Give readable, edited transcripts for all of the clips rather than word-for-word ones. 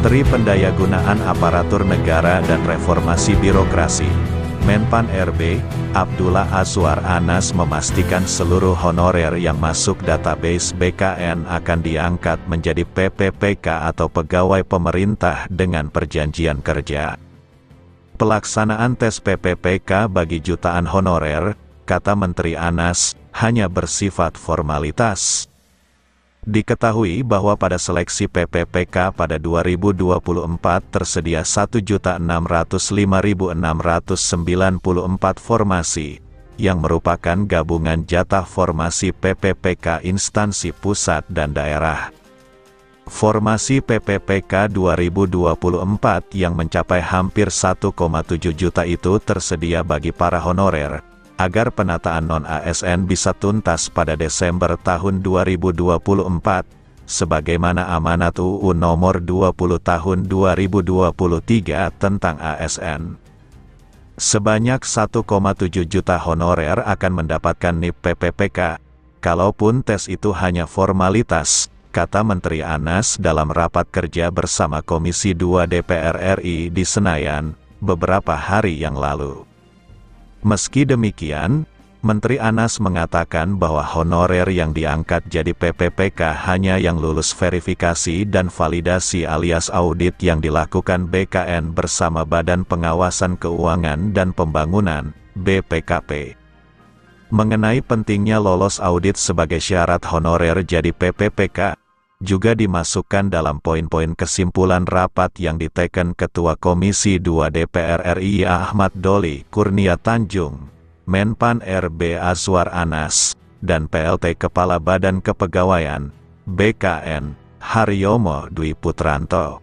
Menteri Pendayagunaan Aparatur Negara dan Reformasi Birokrasi, Menpan RB, Abdullah Azwar Anas memastikan seluruh honorer yang masuk database BKN akan diangkat menjadi PPPK atau pegawai pemerintah dengan perjanjian kerja. Pelaksanaan tes PPPK bagi jutaan honorer, kata Menteri Anas, hanya bersifat formalitas. Diketahui bahwa pada seleksi PPPK pada 2024 tersedia 1.605.694 formasi, yang merupakan gabungan jatah formasi PPPK instansi pusat dan daerah. Formasi PPPK 2024 yang mencapai hampir 1,7 juta itu tersedia bagi para honorer, agar penataan non-ASN bisa tuntas pada Desember tahun 2024, sebagaimana amanat UU Nomor 20 Tahun 2023 tentang ASN. Sebanyak 1,7 juta honorer akan mendapatkan NIP PPPK, kalaupun tes itu hanya formalitas, kata Menteri Anas dalam rapat kerja bersama Komisi 2 DPR RI di Senayan, beberapa hari yang lalu. Meski demikian, Menteri Anas mengatakan bahwa honorer yang diangkat jadi PPPK hanya yang lulus verifikasi dan validasi alias audit yang dilakukan BKN bersama Badan Pengawasan Keuangan dan Pembangunan, BPKP. Mengenai pentingnya lolos audit sebagai syarat honorer jadi PPPK, juga dimasukkan dalam poin-poin kesimpulan rapat yang diteken Ketua Komisi 2 DPR RI Ahmad Doli Kurnia Tanjung, Menpan RB Azwar Anas, dan PLT Kepala Badan Kepegawaian, BKN, Haryomo Dwi Putranto.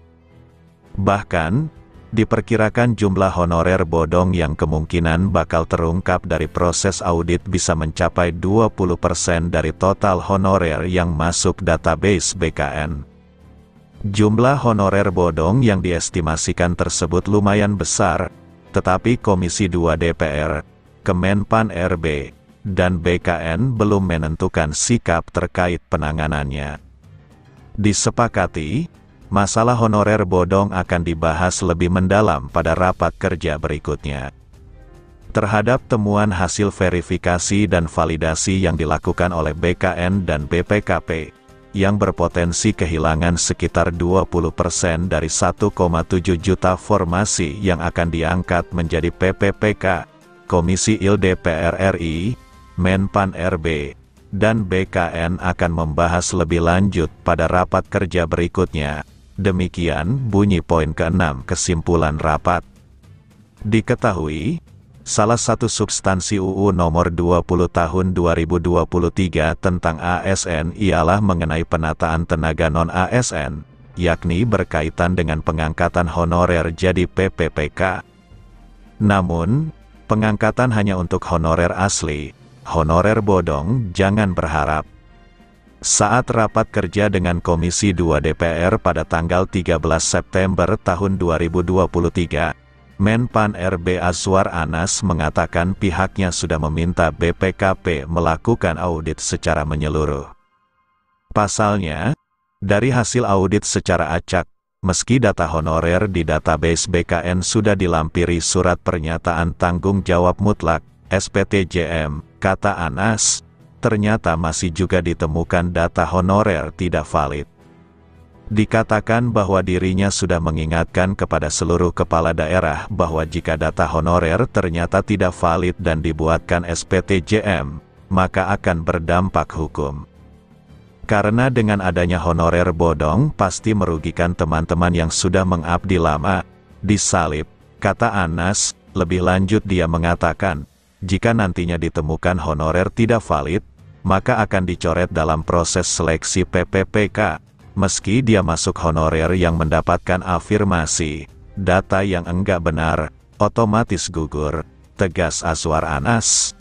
Bahkan, diperkirakan jumlah honorer bodong yang kemungkinan bakal terungkap dari proses audit bisa mencapai 20% dari total honorer yang masuk database BKN. Jumlah honorer bodong yang diestimasikan tersebut lumayan besar, tetapi Komisi 2 DPR, Kemenpan RB, dan BKN belum menentukan sikap terkait penanganannya. Disepakati, masalah honorer bodong akan dibahas lebih mendalam pada rapat kerja berikutnya. Terhadap temuan hasil verifikasi dan validasi yang dilakukan oleh BKN dan BPKP, yang berpotensi kehilangan sekitar 20% dari 1,7 juta formasi yang akan diangkat menjadi PPPK, Komisi IL DPR RI, Menpan RB, dan BKN akan membahas lebih lanjut pada rapat kerja berikutnya. Demikian bunyi poin ke-6 kesimpulan rapat. Diketahui, salah satu substansi UU Nomor 20 Tahun 2023 tentang ASN ialah mengenai penataan tenaga non-ASN, yakni berkaitan dengan pengangkatan honorer jadi PPPK. Namun, pengangkatan hanya untuk honorer asli, honorer bodong jangan berharap. Saat rapat kerja dengan Komisi 2 DPR pada tanggal 13 September tahun 2023, Menpan RB Azwar Anas mengatakan pihaknya sudah meminta BPKP melakukan audit secara menyeluruh. Pasalnya, dari hasil audit secara acak, meski data honorer di database BKN sudah dilampiri surat pernyataan tanggung jawab mutlak, SPTJM, kata Anas, ternyata masih juga ditemukan data honorer tidak valid. Dikatakan bahwa dirinya sudah mengingatkan kepada seluruh kepala daerah bahwa jika data honorer ternyata tidak valid dan dibuatkan SPTJM, maka akan berdampak hukum. Karena dengan adanya honorer bodong pasti merugikan teman-teman yang sudah mengabdi lama, disalib, kata Anas. Lebih lanjut dia mengatakan, jika nantinya ditemukan honorer tidak valid, maka akan dicoret dalam proses seleksi PPPK, meski dia masuk honorer yang mendapatkan afirmasi, data yang enggak benar, otomatis gugur, tegas Azwar Anas.